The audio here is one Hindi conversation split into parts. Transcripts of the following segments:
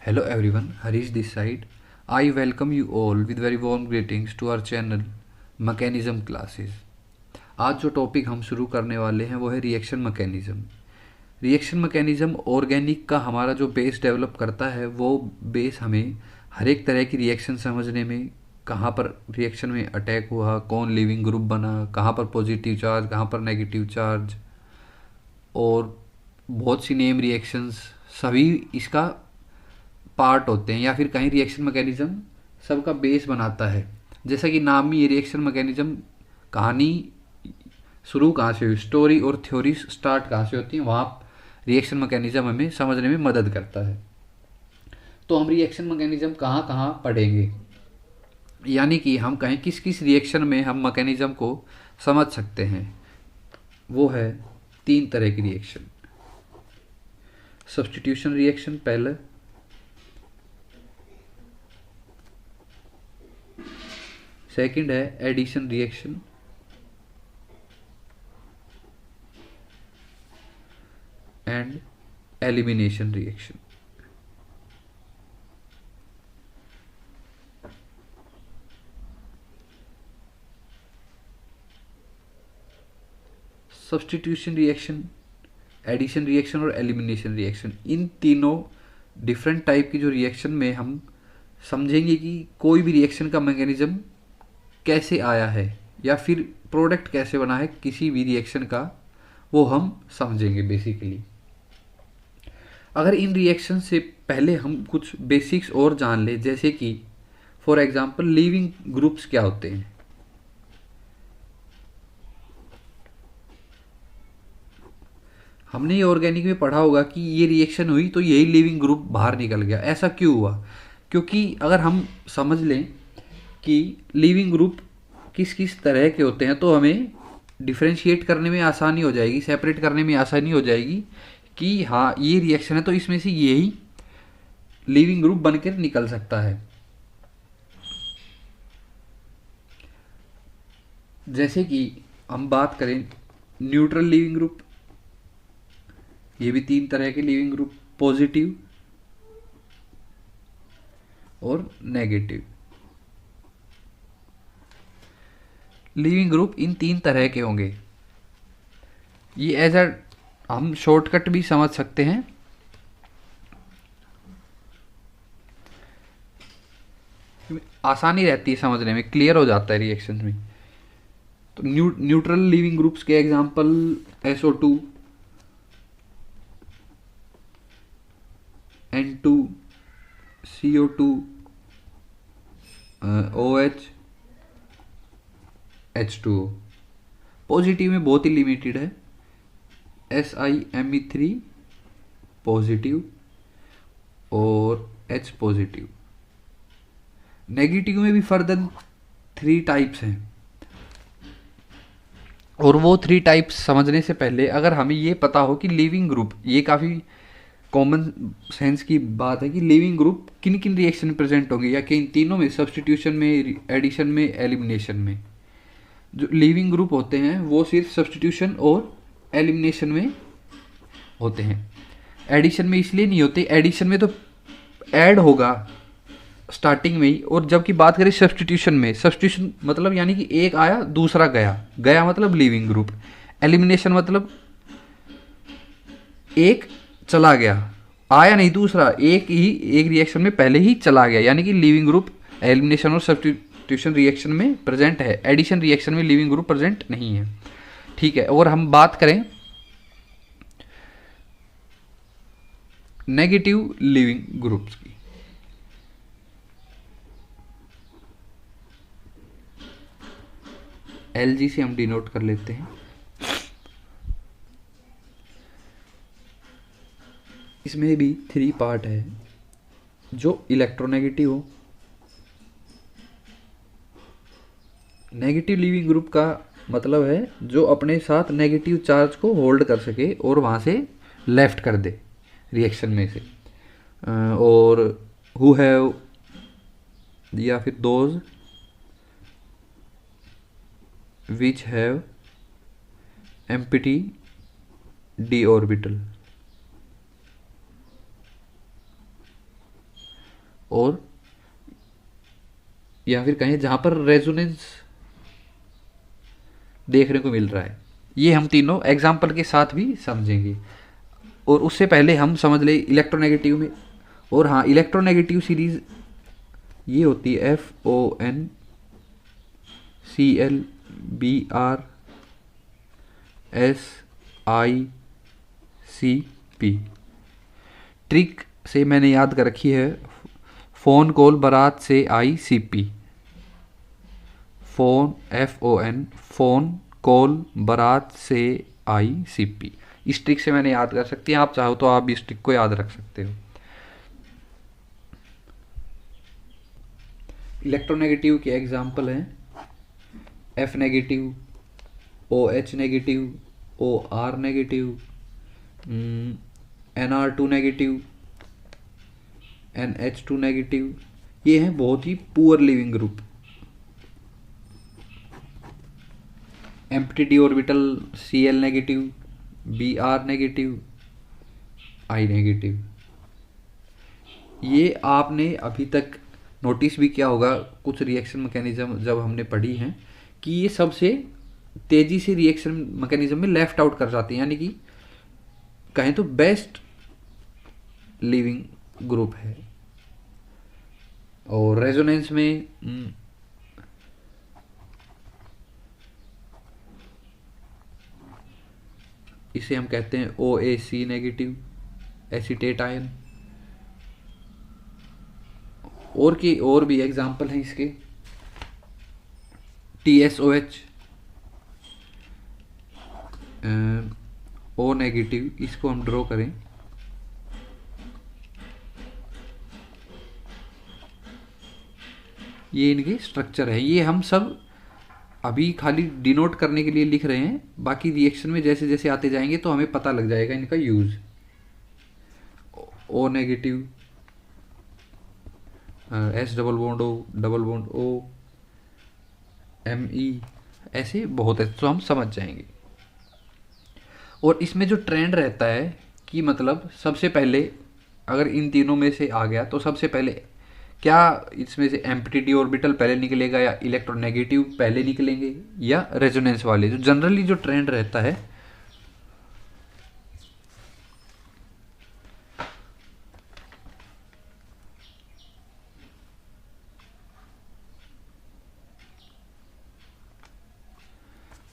Hello everyone, Harish this side. I welcome you all with very warm greetings to our channel Mechanism Classes. आज जो टॉपिक हम शुरू करने वाले हैं वो है reaction mechanism. Reaction mechanism organic का हमारा जो बेस डेवलप करता है वो बेस हमें हर एक तरह की रिएक्शन समझने में, कहाँ पर रिएक्शन में अटैक हुआ, कौन लिविंग ग्रुप बना, कहाँ पर पॉजिटिव चार्ज, कहाँ पर नेगेटिव चार्ज और बहुत सी नेम रिएक्शंस सभी इसका पार्ट होते हैं या फिर कहीं रिएक्शन मैकेनिज्म सबका बेस बनाता है। जैसा कि नाम में ये रिएक्शन मैकेनिज्म कहानी शुरू कहाँ से हुई, स्टोरी और थ्योरी स्टार्ट कहाँ से होती है, वहाँ रिएक्शन मैकेनिज्म हमें समझने में मदद करता है। तो हम रिएक्शन मैकेनिज्म कहाँ कहाँ पढ़ेंगे, यानी कि हम कहें किस किस रिएक्शन में हम मैकेनिज्म को समझ सकते हैं। वो है 3 तरह की रिएक्शन। सब्स्टिट्यूशन रिएक्शन पहले, सेकंड है addition reaction, and elimination reaction. Substitution reaction, addition reaction और एलिमिनेशन रिएक्शन, इन तीनों डिफरेंट टाइप की जो रिएक्शन में हम समझेंगे कि कोई भी रिएक्शन का मैकेनिज्म कैसे आया है या फिर प्रोडक्ट कैसे बना है किसी भी रिएक्शन का, वो हम समझेंगे बेसिकली। अगर इन रिएक्शन से पहले हम कुछ बेसिक्स और जान ले, जैसे कि फॉर एग्जांपल लिविंग ग्रुप्स क्या होते हैं। हमने ये ऑर्गेनिक में पढ़ा होगा कि ये रिएक्शन हुई तो यही लिविंग ग्रुप बाहर निकल गया। ऐसा क्यों हुआ? क्योंकि अगर हम समझ लें कि लिविंग ग्रुप किस किस तरह के होते हैं तो हमें डिफ्रेंशिएट करने में आसानी हो जाएगी, सेपरेट करने में आसानी हो जाएगी कि हाँ ये रिएक्शन है तो इसमें से यही लिविंग ग्रुप बनकर निकल सकता है। जैसे कि हम बात करें न्यूट्रल लिविंग ग्रुप, ये भी 3 तरह के लिविंग ग्रुप, पॉजिटिव और नेगेटिव। लिविंग ग्रुप इन 3 तरह के होंगे। ये एज अ हम शॉर्टकट भी समझ सकते हैं। आसानी रहती है समझने में, क्लियर हो जाता है रिएक्शन में। तो न्यूट्रल लिविंग ग्रुप्स के example SO2, N2, CO2, OH, H2O। Positive में बहुत ही लिमिटेड है, SiMe3 पॉजिटिव और H पॉजिटिव। नेगेटिव में भी फर्दर 3 टाइप्स हैं, और वो 3 टाइप्स समझने से पहले अगर हमें ये पता हो कि लिविंग ग्रुप, ये काफ़ी कॉमन सेंस की बात है कि लिविंग ग्रुप किन किन रिएक्शन में प्रेजेंट होंगे, या कि इन तीनों में, सब्स्टिट्यूशन में, एडिशन में, एलिमिनेशन में। जो लिविंग ग्रुप होते हैं वो सिर्फ सब्स्टिट्यूशन और एलिमिनेशन में होते हैं। एडिशन में इसलिए नहीं होते, एडिशन में तो ऐड होगा स्टार्टिंग में ही, और जबकि बात करें सब्स्टिट्यूशन में, सब्स्टिट्यूशन मतलब यानी कि एक आया दूसरा गया, गया मतलब लिविंग ग्रुप। एलिमिनेशन मतलब एक चला गया, आया नहीं दूसरा, एक रिएक्शन में पहले ही चला गया, यानी कि लिविंग ग्रुप एलिमिनेशन और सब्स्टिट्यूशन रिएक्शन में प्रेजेंट है। एडिशन रिएक्शन में लिविंग ग्रुप प्रेजेंट नहीं है। ठीक है, और हम बात करें नेगेटिव लिविंग ग्रुप्स की। Lg से हम डिनोट कर लेते हैं। इसमें भी 3 पार्ट है। जो इलेक्ट्रोनेगेटिव हो, नेगेटिव लिविंग ग्रुप का मतलब है जो अपने साथ नेगेटिव चार्ज को होल्ड कर सके और वहाँ से लेफ्ट कर दे रिएक्शन में से। और हु हैव, या फिर those which have empty d orbital। और या फिर कहें जहाँ पर रेजोनेंस देखने को मिल रहा है। ये हम तीनों एग्जाम्पल के साथ भी समझेंगे। और उससे पहले हम समझ ले इलेक्ट्रोनेगेटिव में। और हाँ, इलेक्ट्रोनेगेटिव सीरीज ये होती है FONCLBRSICP। ट्रिक से मैंने याद कर रखी है, फ़ोन कॉल बारात से आई CP। फ़ोन कॉल बारात से आई CP। इस ट्रिक से मैंने याद कर सकती हैं। आप चाहो तो आप भी इस ट्रिक को याद रख सकते हो। इलेक्ट्रोनेगेटिव के एग्जाम्पल हैं F negative, OH negative, OR negative, NR2 negative, NH2 negative. ये हैं बहुत ही poor living group. Empty D orbital Cl negative, Br negative, I negative. ये आपने अभी तक नोटिस भी किया होगा कुछ रिएक्शन मैकेनिज्म जब हमने पढ़ी हैं कि ये सबसे तेजी से रिएक्शन मैकेनिज्म में लेफ्ट आउट कर जाते हैं, यानी कि कहें तो बेस्ट लिविंग ग्रुप है। और रेजोनेंस में इसे हम कहते हैं OAC नेगेटिव, एसीटेट आयन। और भी एग्जाम्पल हैं इसके, TSOH, O नेगेटिव। इसको हम ड्रॉ करें, ये इनके स्ट्रक्चर है। ये हम सब अभी खाली डिनोट करने के लिए लिख रहे हैं, बाकी रिएक्शन में जैसे जैसे आते जाएंगे तो हमें पता लग जाएगा इनका use. O negative, S double bond O, double bond O, ME, ऐसे बहुत है तो हम समझ जाएंगे। और इसमें जो ट्रेंड रहता है कि मतलब सबसे पहले अगर इन तीनों में से आ गया तो सबसे पहले क्या इसमें से एम्प्टी डी ऑर्बिटल पहले निकलेगा, या इलेक्ट्रोनेगेटिव पहले निकलेंगे, या रेजोनेंस वाले। जो जनरली जो ट्रेंड रहता है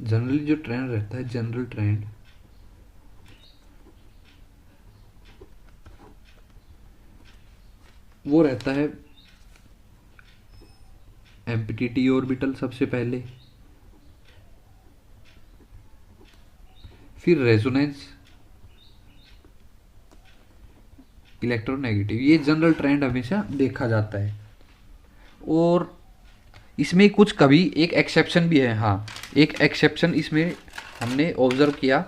जनरल ट्रेंड वो रहता है एम्प्टी डी ऑर्बिटल सबसे पहले, फिर रेजोनेंस, इलेक्ट्रोनेगेटिव। ये जनरल ट्रेंड हमेशा देखा जाता है। और इसमें कुछ कभी एक एक्सेप्शन भी है। हाँ, एक एक्सेप्शन इसमें हमने ऑब्जर्व किया,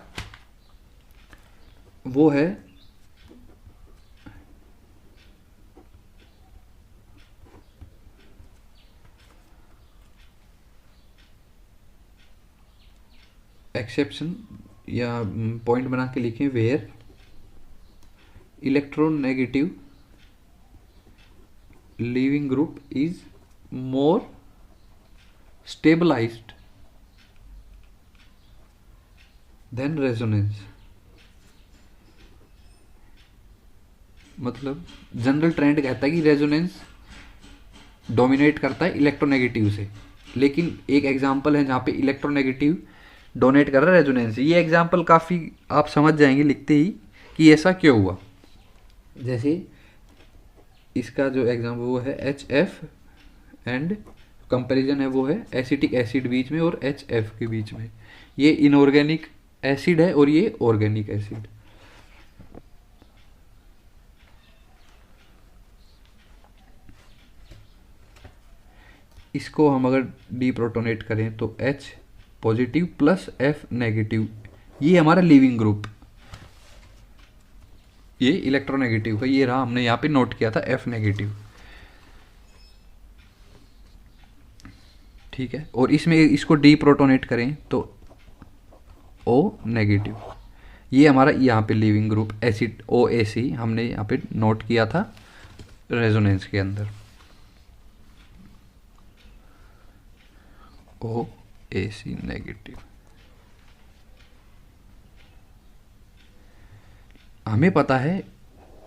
वो है एक्सेप्शन, या पॉइंट बना के लिखें, where electronegative living group is more stabilized than resonance. मतलब जनरल ट्रेंड कहता है कि रेजोनेंस डोमिनेट करता है इलेक्ट्रोनेगेटिव से, लेकिन एक एग्जांपल है जहाँ पे इलेक्ट्रोनेगेटिव डोनेट कर रहा है रेजोनेंस से। ये एग्जांपल काफ़ी आप समझ जाएंगे लिखते ही कि ऐसा क्यों हुआ। जैसे इसका जो एग्जांपल वो है HF, एंड कंपैरिजन है वो है एसिटिक एसिड बीच में और HF के बीच में। ये इनऑर्गेनिक एसिड है और ये ऑर्गेनिक एसिड। इसको हम अगर डीप्रोटोनेट करें तो H positive plus F negative, ये हमारा लिविंग ग्रुप। ये इलेक्ट्रोनेगेटिव का ये रहा, हमने यहाँ पे नोट किया था F नेगेटिव। ठीक है, और इसमें इसको डीप्रोटोनेट करें तो O नेगेटिव। ये हमारा यहाँ पे लिविंग ग्रुप एसिड OAC हमने यहाँ पे नोट किया था। रेजोनेंस के अंदर। ओ AC नेगेटिव। हमें पता है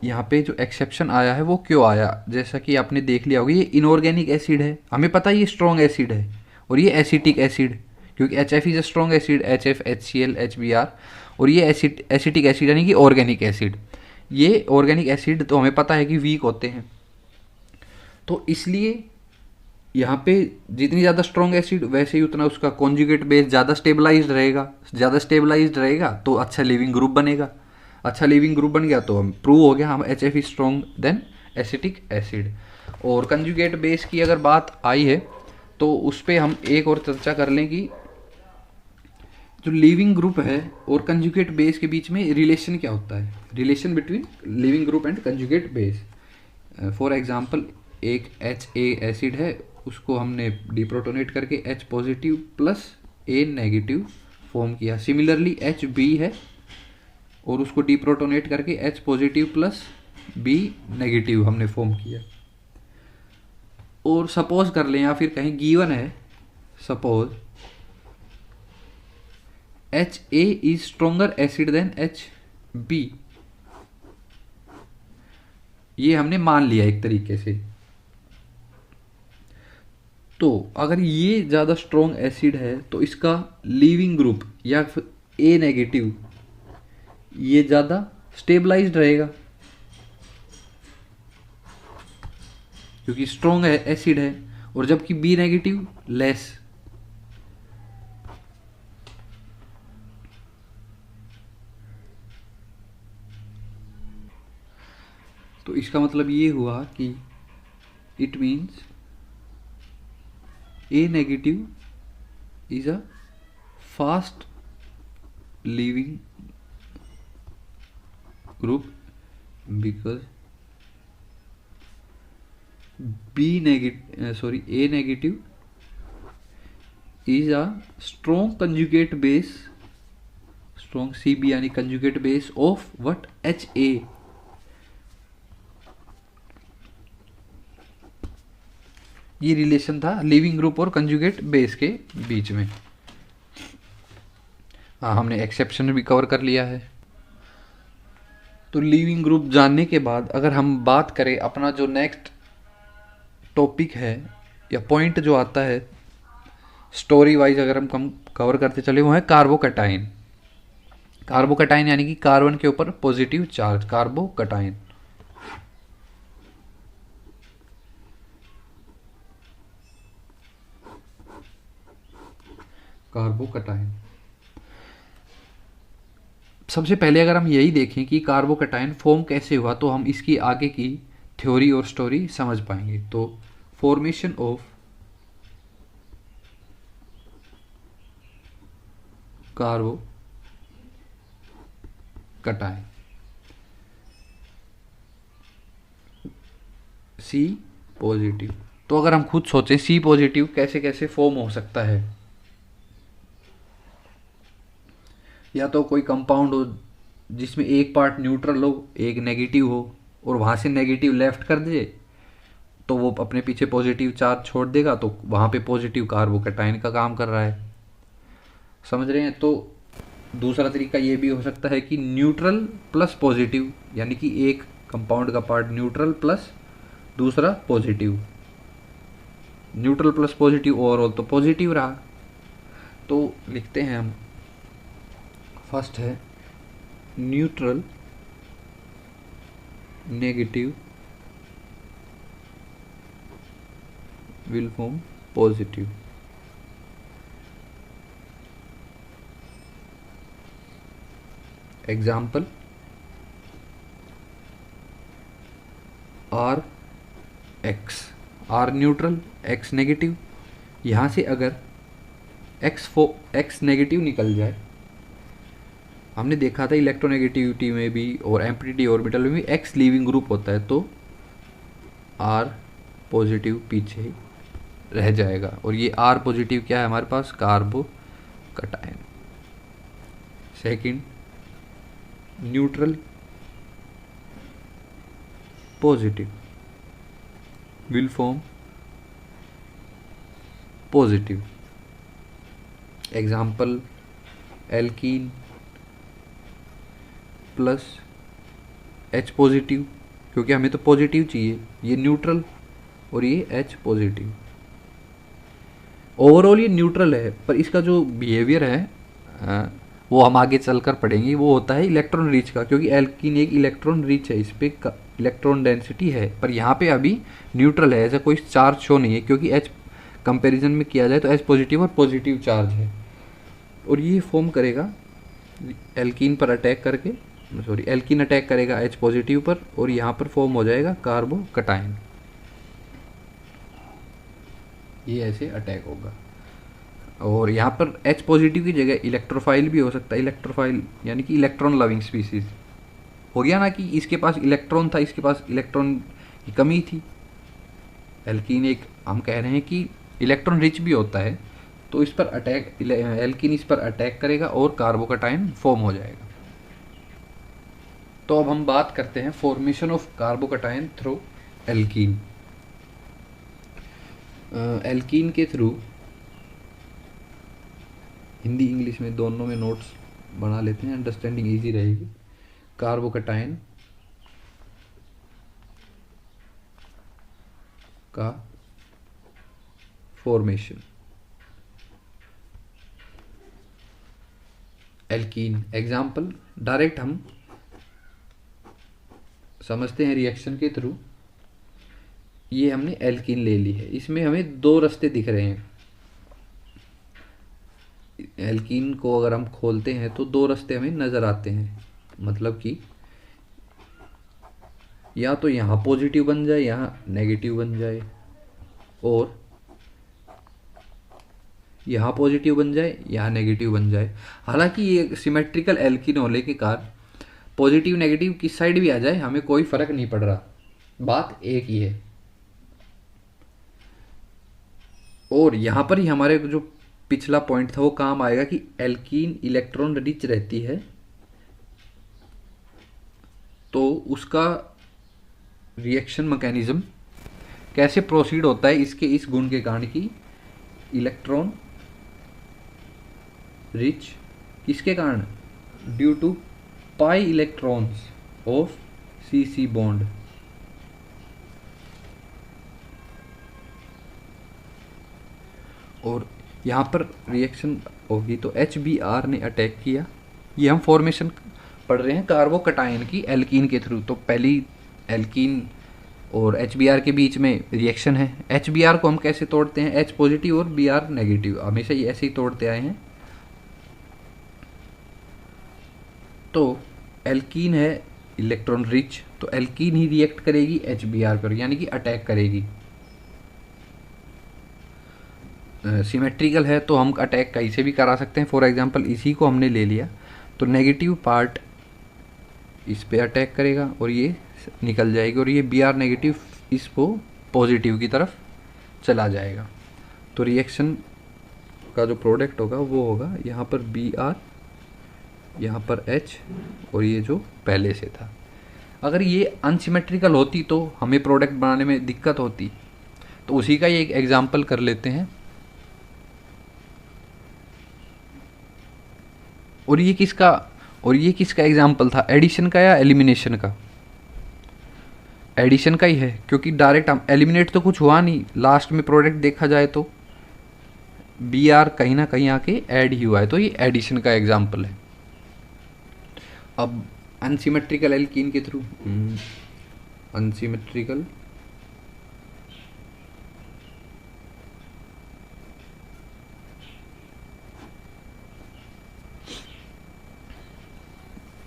यहाँ पे जो एक्सेप्शन आया है वो क्यों आया, जैसा कि आपने देख लिया होगा, ये इनऑर्गेनिक एसिड है, हमें पता है ये स्ट्रॉन्ग एसिड है, और ये एसिटिक एसिड, क्योंकि HF is a strong acid, HF HCl HBr, और ये एसिटिक एसिड यानी कि ऑर्गेनिक एसिड। ये ऑर्गेनिक एसिड तो हमें पता है कि वीक होते हैं, तो इसलिए यहाँ पे जितनी ज़्यादा स्ट्रॉन्ग एसिड वैसे ही उतना उसका कॉन्जुगेट बेस ज़्यादा स्टेबलाइज्ड रहेगा, ज़्यादा स्टेबलाइज्ड रहेगा तो अच्छा लिविंग ग्रुप बनेगा, अच्छा लिविंग ग्रुप बन गया तो हम प्रूव हो गया हम HF is strong than acetic acid. और कंजुगेट बेस की अगर बात आई है तो उस पर हम एक और चर्चा कर लें कि जो लिविंग ग्रुप है और कंजुगेट बेस के बीच में रिलेशन क्या होता है, relation between leaving group and conjugate base. For example एक HA एसिड है, उसको हमने डिप्रोटोनेट करके H positive plus A negative form किया। सिमिलरली HB है और उसको डिप्रोटोनेट करके H positive plus B negative हमने फॉर्म किया। और सपोज कर लें या फिर कहीं गिवन है, suppose HA is stronger acid than HB, ये हमने मान लिया एक तरीके से। तो अगर ये ज़्यादा स्ट्रॉन्ग एसिड है तो इसका लीविंग ग्रुप या फिर A नेगेटिव ये ज़्यादा स्टेबलाइज्ड रहेगा, क्योंकि स्ट्रॉन्ग एसिड है, और जबकि B नेगेटिव लेस। तो इसका मतलब ये हुआ कि it means A negative is a fast leaving group because A negative is a strong conjugate base, strong CB यानी conjugate base of what HA। ये रिलेशन था लिविंग ग्रुप और कंजुगेट बेस के बीच में। हाँ, हमने एक्सेप्शन भी कवर कर लिया है। तो लिविंग ग्रुप जानने के बाद अगर हम बात करें अपना जो नेक्स्ट टॉपिक है या पॉइंट जो आता है स्टोरी वाइज अगर हम कवर करते चले, वो है कार्बोकटाइन। कार्बोकटाइन यानी कि कार्बन के ऊपर पॉजिटिव चार्ज, कार्बोकटाइन। कार्बोकटाइन सबसे पहले अगर हम यही देखें कि कार्बोकटाइन फॉर्म कैसे हुआ तो हम इसकी आगे की थ्योरी और स्टोरी समझ पाएंगे। तो फॉर्मेशन ऑफ कार्बोकटाइन, C पॉजिटिव। तो अगर हम खुद सोचें C पॉजिटिव कैसे कैसे फॉर्म हो सकता है, या तो कोई कंपाउंड हो जिसमें एक पार्ट न्यूट्रल हो एक नेगेटिव हो, और वहाँ से नेगेटिव लेफ्ट कर दे तो वो अपने पीछे पॉजिटिव चार्ज छोड़ देगा, तो वहाँ पे पॉजिटिव कार्बोकटाइन का काम कर रहा है। समझ रहे हैं? तो दूसरा तरीका ये भी हो सकता है कि न्यूट्रल प्लस पॉजिटिव, यानी कि एक कंपाउंड का पार्ट न्यूट्रल प्लस दूसरा positive, neutral plus positive overall तो पॉजिटिव रहा। तो लिखते हैं हम, फर्स्ट है neutral negative will form positive. Example R X, R neutral X negative. यहाँ से अगर X नेगेटिव निकल जाए, हमने देखा था इलेक्ट्रोनेगेटिविटी में भी और एम्प्टी ऑर्बिटल में भी X लीविंग ग्रुप होता है, तो R पॉजिटिव पीछे रह जाएगा। और ये R पॉजिटिव क्या है हमारे पास? Carbocation. Second neutral positive, will form positive. Example, alkene plus H positive, क्योंकि हमें तो पॉजिटिव चाहिए, ये न्यूट्रल और ये H पॉजिटिव। ओवरऑल ये न्यूट्रल है, पर इसका जो बिहेवियर है वो हम आगे चलकर पढ़ेंगे। वो होता है इलेक्ट्रॉन रिच का, क्योंकि एल्कीन एक इलेक्ट्रॉन रिच है, इस पर इलेक्ट्रॉन डेंसिटी है, पर यहाँ पे अभी न्यूट्रल है, ऐसा कोई चार्ज शो नहीं है, क्योंकि H कंपैरिजन में किया जाए तो H पॉजिटिव और पॉजिटिव चार्ज है। और ये फॉर्म करेगा एल्कीन पर अटैक करके, सॉरी एल्कीन अटैक करेगा H पॉजिटिव पर, और यहाँ पर फॉर्म हो जाएगा कार्बोकटायन। ये ऐसे अटैक होगा। और यहाँ पर H पॉजिटिव की जगह इलेक्ट्रोफाइल भी हो सकता है। इलेक्ट्रोफाइल यानी कि इलेक्ट्रॉन लविंग स्पीसीज हो गया ना, कि इसके पास इलेक्ट्रॉन था, इसके पास इलेक्ट्रॉन की कमी थी। एल्कीन एक हम कह रहे हैं कि इलेक्ट्रॉन रिच भी होता है, तो इस पर अटैक, एल्कीन इस पर अटैक करेगा और कार्बोकटायन फॉर्म हो जाएगा। तो अब हम बात करते हैं formation of carbocation through alkene. Alkene के थ्रू, हिंदी इंग्लिश में दोनों में नोट्स बना लेते हैं, अंडरस्टैंडिंग इजी रहेगी। कार्बोकटायन का फॉर्मेशन, एल्कीन एग्जाम्पल डायरेक्ट हम समझते हैं रिएक्शन के थ्रू। ये हमने एल्कीन ले ली है, इसमें हमें दो रास्ते दिख रहे हैं। एल्कीन को अगर हम खोलते हैं तो दो रास्ते हमें नज़र आते हैं, मतलब कि या तो यहाँ पॉजिटिव बन जाए, यहाँ नेगेटिव बन जाए, और यहाँ पॉजिटिव बन जाए, यहाँ नेगेटिव बन जाए। हालांकि ये सिमेट्रिकल एल्कीन होने के कारण पॉजिटिव नेगेटिव किस साइड भी आ जाए हमें कोई फर्क नहीं पड़ रहा, बात एक ही है। और यहाँ पर ही हमारे जो पिछला पॉइंट था वो काम आएगा कि एल्कीन इलेक्ट्रॉन रिच रहती है, तो उसका रिएक्शन मैकेनिज्म कैसे प्रोसीड होता है, इसके इस गुण के कारण कि इलेक्ट्रॉन रिच किसके कारण, due to pi electrons of CC bond. और यहाँ पर रिएक्शन होगी तो HBr ने अटैक किया। ये हम फॉर्मेशन पढ़ रहे हैं कार्बोकटायन की एल्कीन के थ्रू। तो पहली एल्कीन और HBr के बीच में रिएक्शन है। HBr को हम कैसे तोड़ते हैं, H पॉजिटिव और Br नेगेटिव, हमेशा ये ऐसे ही तोड़ते आए हैं। तो एल्कीन है इलेक्ट्रॉन रिच, तो एल्कीन ही रिएक्ट करेगी HBr पर, यानी कि अटैक करेगी। सिमेट्रिकल है तो हम अटैक कहीं से भी करा सकते हैं। फॉर एग्जांपल इसी को हमने ले लिया तो नेगेटिव पार्ट इस पे अटैक करेगा और ये निकल जाएगी, और ये Br नेगेटिव इसको पॉजिटिव की तरफ चला जाएगा। तो रिएक्शन का जो प्रोडक्ट होगा वो होगा यहाँ पर Br, यहाँ पर H, और ये जो पहले से था। अगर ये अनसिमेट्रिकल होती तो हमें प्रोडक्ट बनाने में दिक्कत होती, तो उसी का ये एक एग्जाम्पल कर लेते हैं। और ये किसका एग्जाम्पल था, एडिशन का या एलिमिनेशन का? एडिशन का ही है, क्योंकि डायरेक्ट हम एलिमिनेट तो कुछ हुआ नहीं, लास्ट में प्रोडक्ट देखा जाए तो Br कहीं ना कहीं आके ऐड ही हुआ है, तो ये एडिशन का एग्जाम्पल है। अब अनसिमेट्रिकल एल्कीन के थ्रू, अनसिमेट्रिकल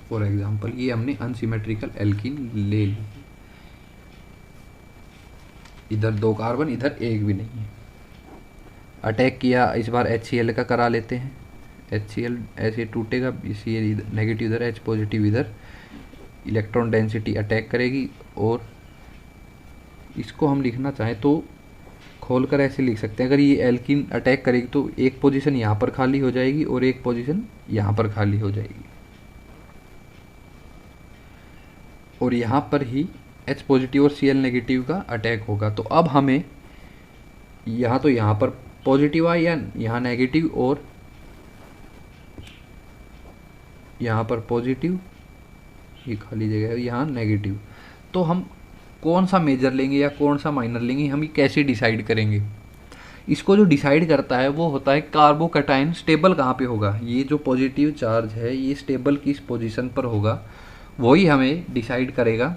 फॉर एग्जाम्पल ये हमने अनसिमेट्रिकल एल्कीन ले ली, इधर 2 कार्बन, इधर एक भी नहीं है। अटैक किया, इस बार HCl का करा लेते हैं। HCl ऐसे टूटेगा, Cl नेगेटिव इधर, H पॉजिटिव इधर, इलेक्ट्रॉन डेंसिटी अटैक करेगी। और इसको हम लिखना चाहें तो खोलकर ऐसे लिख सकते हैं, अगर ये एल्कीन अटैक करेगी तो एक पोजीशन यहाँ पर खाली हो जाएगी और एक पोजीशन यहाँ पर खाली हो जाएगी, और यहाँ पर ही H पॉजिटिव और Cl नेगेटिव का अटैक होगा। तो अब हमें यहाँ तो यहाँ पर पॉजिटिव आया या यहाँ नेगेटिव, और यहाँ पर पॉजिटिव, ये खाली जगह है, यहाँ नेगेटिव। तो हम कौन सा मेजर लेंगे या कौन सा माइनर लेंगे, हम ये कैसे डिसाइड करेंगे? इसको जो डिसाइड करता है वो होता है कार्बोकैटायन स्टेबल कहाँ पे होगा। ये जो पॉजिटिव चार्ज है ये स्टेबल किस पोजीशन पर होगा, वही हमें डिसाइड करेगा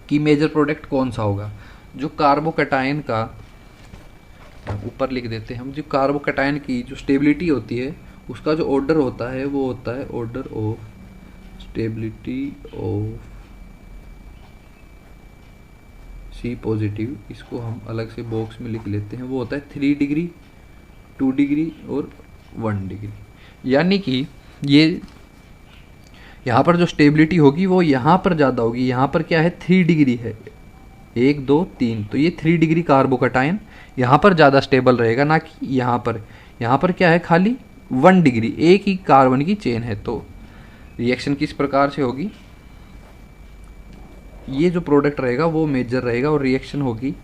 कि मेजर प्रोडक्ट कौन सा होगा। जो कार्बोकैटायन का, ऊपर लिख देते हैं हम, जो कार्बोकैटायन की जो स्टेबिलिटी होती है उसका जो ऑर्डर होता है वो होता है order of stability of C positive. इसको हम अलग से बॉक्स में लिख लेते हैं, वो होता है 3 डिग्री, 2 डिग्री और 1 डिग्री। यानी कि ये यहाँ पर जो स्टेबिलिटी होगी वो यहाँ पर ज़्यादा होगी। यहाँ पर क्या है, 3 डिग्री है, 1 2 3, तो ये 3 डिग्री कार्बोकैटायन यहाँ पर ज़्यादा स्टेबल रहेगा, ना कि यहाँ पर। यहाँ पर क्या है, खाली 1 डिग्री, एक ही कार्बन की चेन है। तो रिएक्शन किस प्रकार से होगी, ये जो प्रोडक्ट रहेगा वो मेजर रहेगा और रिएक्शन होगी,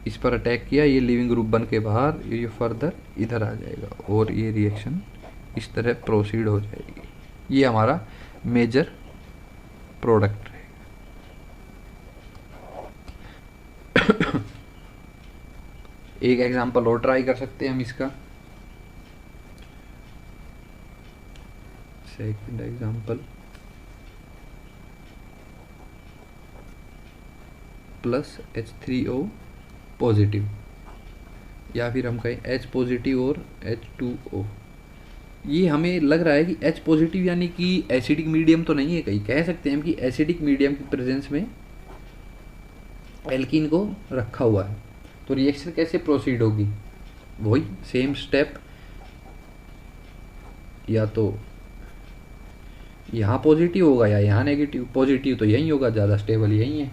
इस पर अटैक किया, ये लिविंग ग्रुप बन के बाहर, ये फर्दर इधर आ जाएगा और ये रिएक्शन इस तरह प्रोसीड हो जाएगी। ये हमारा मेजर प्रोडक्ट रहेगा। एक एग्जांपल और ट्राई कर सकते हैं हम इसका। Second example, plus H3O positive, या फिर हम कहें H पॉजिटिव और H2O। ये हमें लग रहा है कि H पॉजिटिव यानी कि एसिडिक मीडियम तो नहीं है, कहीं कह सकते हैं हम कि एसिडिक मीडियम की प्रेजेंस में एल्कीन को रखा हुआ है। तो रिएक्शन कैसे प्रोसीड होगी, वही सेम स्टेप, या तो यहाँ पॉजिटिव होगा या यहाँ नेगेटिव। पॉजिटिव तो यही होगा, ज़्यादा स्टेबल यही है।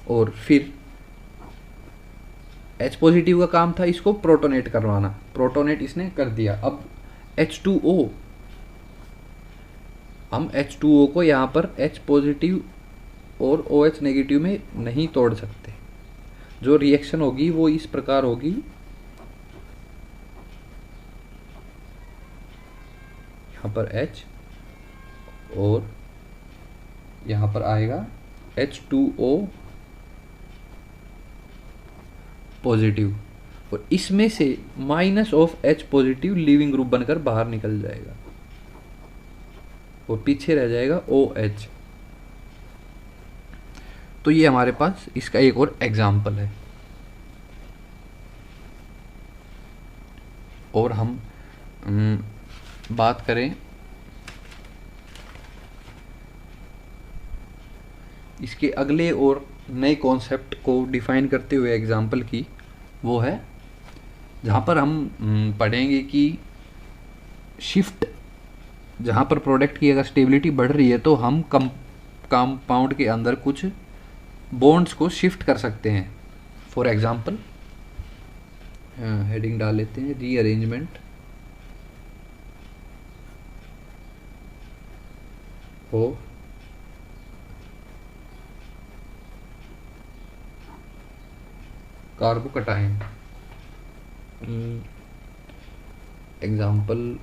और फिर H पॉजिटिव का काम था इसको प्रोटोनेट करवाना, प्रोटोनेट इसने कर दिया। अब H2O, हम H2O को यहाँ पर H पॉजिटिव और OH नेगेटिव में नहीं तोड़ सकते। जो रिएक्शन होगी वो इस प्रकार होगी, यहाँ पर H और यहाँ पर आएगा H2O पॉजिटिव, और इसमें से minus of H positive leaving group बनकर बाहर निकल जाएगा और पीछे रह जाएगा OH। तो ये हमारे पास इसका एक और एग्जाम्पल है। और हम बात करें इसके अगले और नए कॉन्सेप्ट को डिफाइन करते हुए एग्जाम्पल की, वो है जहाँ पर हम पढ़ेंगे कि शिफ्ट, जहाँ पर प्रोडक्ट की अगर स्टेबिलिटी बढ़ रही है तो हम कंपाउंड के अंदर कुछ बॉन्ड्स को शिफ्ट कर सकते हैं। फॉर एग्जांपल हेडिंग डाल लेते हैं, रीअरेंजमेंट ऑफ कार्बोकैटायन। एग्जांपल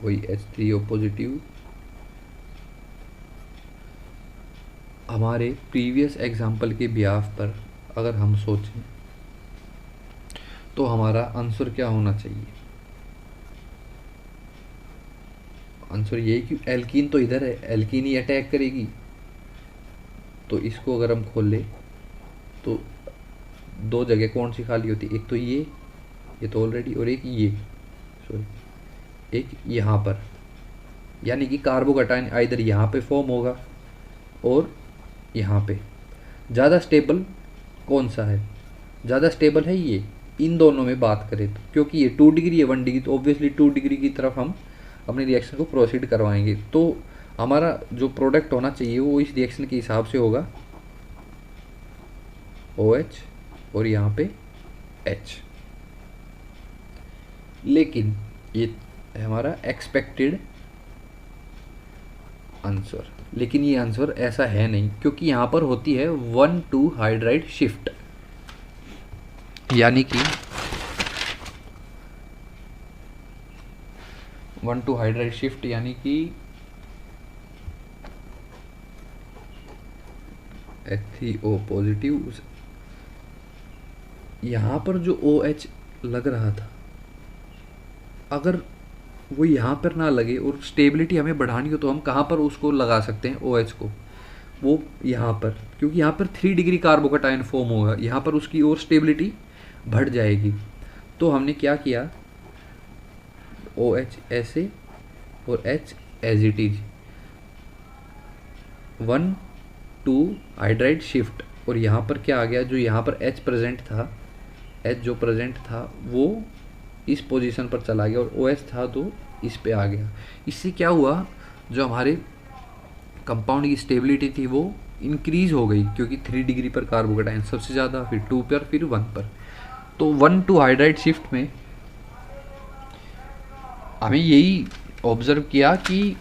वही H3O पॉजिटिव। हमारे प्रीवियस एग्जाम्पल के बिहाफ पर अगर हम सोचें तो हमारा आंसर क्या होना चाहिए? आंसर ये कि एल्कीन तो इधर है, एल्कीन ही अटैक करेगी। तो इसको अगर हम खोल ले तो दो जगह कौन सी खाली होती है, एक तो ये तो ऑलरेडी, और एक ये, सॉरी, एक यहाँ पर। यानी कि कार्बोकैटायन आइदर यहाँ पे फॉर्म होगा और यहाँ पे। ज़्यादा स्टेबल कौन सा है? ज़्यादा स्टेबल है ये, इन दोनों में बात करें तो, क्योंकि ये 2 डिग्री है 1 डिग्री, तो ऑब्वियसली 2 डिग्री की तरफ हम अपने रिएक्शन को प्रोसीड करवाएंगे। तो हमारा जो प्रोडक्ट होना चाहिए वो इस रिएक्शन के हिसाब से होगा OH और यहाँ पे H। लेकिन ये हमारा एक्सपेक्टेड आंसर। लेकिन ये आंसर ऐसा है नहीं, क्योंकि यहाँ पर होती है 1,2 हाइड्राइड शिफ्ट, यानी कि 1,2 हाइड्राइड शिफ्ट यानी कि HCO पॉजिटिव। यहाँ पर जो OH लग रहा था, अगर वो यहाँ पर ना लगे और स्टेबिलिटी हमें बढ़ानी हो तो हम कहाँ पर उसको लगा सकते हैं OH को? वो यहाँ पर, क्योंकि यहाँ पर 3 डिग्री कार्बोकटायन फॉर्म होगा, यहाँ पर उसकी और स्टेबिलिटी बढ़ जाएगी। तो हमने क्या किया, OH ऐसे और H as it is, 1,2 hydride shift. और यहाँ पर क्या आ गया, जो यहाँ पर H प्रेजेंट था, H जो प्रेजेंट था वो इस पोजीशन पर चला गया और OH था तो इस पे आ गया। इससे क्या हुआ, जो हमारे कंपाउंड की स्टेबिलिटी थी वो इंक्रीज हो गई, क्योंकि 3 डिग्री पर कार्बोकटायन सबसे ज़्यादा, फिर 2 पर, फिर 1 पर। तो 1,2 हाइड्राइड शिफ्ट में हमें यही ऑब्जर्व किया कि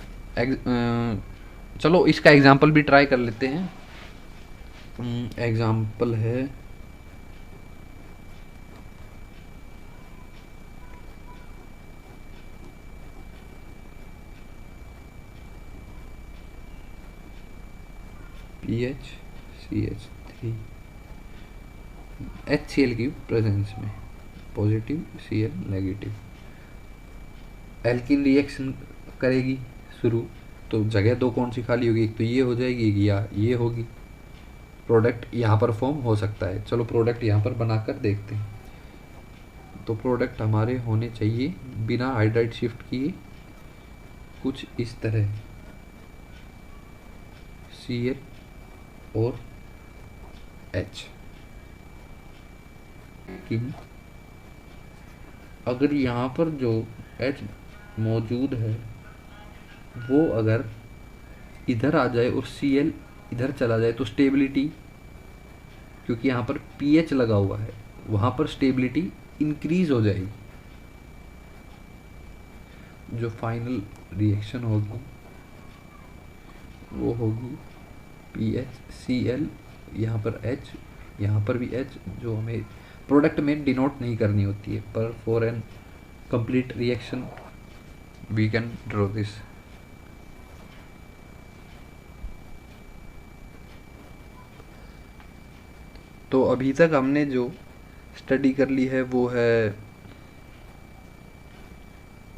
चलो इसका एग्जाम्पल भी ट्राई कर लेते हैं। एग्जाम्पल है PHCH3 HCl की प्रेजेंस में, positive Cl negative. Alkene reaction करेगी शुरू, तो जगह दो कौन सी खाली होगी, एक तो ये हो जाएगी या ये होगी। प्रोडक्ट यहाँ पर फॉर्म हो सकता है। चलो प्रोडक्ट यहाँ पर बनाकर देखते हैं। तो प्रोडक्ट हमारे होने चाहिए बिना हाइड्राइड शिफ्ट किए कुछ इस तरह, Cl और H। लेकिन अगर यहाँ पर जो H मौजूद है वो अगर इधर आ जाए और Cl इधर चला जाए तो स्टेबिलिटी, क्योंकि यहाँ पर pH लगा हुआ है, वहाँ पर स्टेबिलिटी इंक्रीज हो जाएगी। जो फाइनल रिएक्शन होगी वो होगी PHCl, यहाँ पर H, यहाँ पर भी H, जो हमें प्रोडक्ट में डिनोट नहीं करनी होती है, पर for an complete reaction we can draw this. तो अभी तक हमने जो स्टडी कर ली है वो है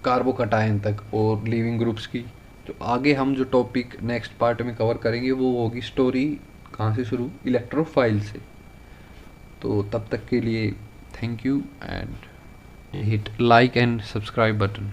कार्बोकटायन तक और लिविंग ग्रुप्स की। तो आगे हम जो टॉपिक नेक्स्ट पार्ट में कवर करेंगे वो होगी स्टोरी कहाँ से शुरू, इलेक्ट्रोफाइल से। तो तब तक के लिए thank you and hit like and subscribe button.